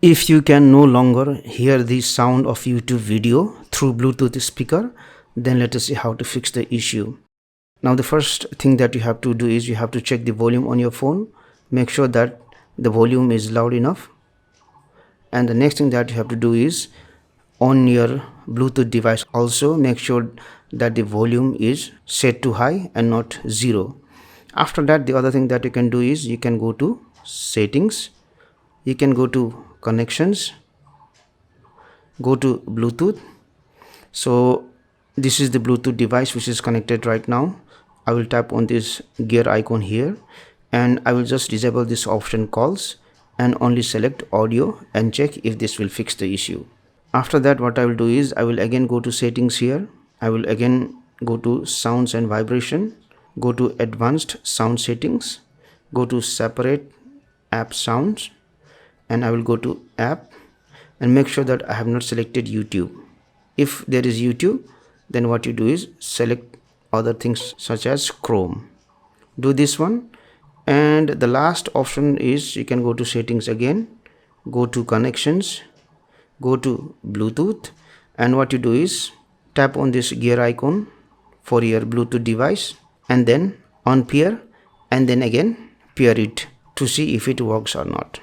If you can no longer hear the sound of YouTube video through Bluetooth speaker, then let us see how to fix the issue. Now the first thing that you have to do is you have to check the volume on your phone. Make sure that the volume is loud enough. And the next thing that you have to do is on your Bluetooth device also make sure that the volume is set to high and not 0. After that, the other thing that you can do is you can go to settings, you can go to connections, go to Bluetooth. So this is the Bluetooth device which is connected right now. I will tap on this gear icon here and I will just disable this option calls and only select audio and check if this will fix the issue. After that, what I will do is I will again go to settings here. I will again go to sounds and vibration, go to advanced sound settings, go to separate app sounds, and I will go to app and make sure that I have not selected YouTube. If there is YouTube, then what you do is select other things such as Chrome. Do this one, and the last option is you can go to settings again, go to connections, go to Bluetooth, and what you do is tap on this gear icon for your Bluetooth device and then unpair and then again pair it to see if it works or not.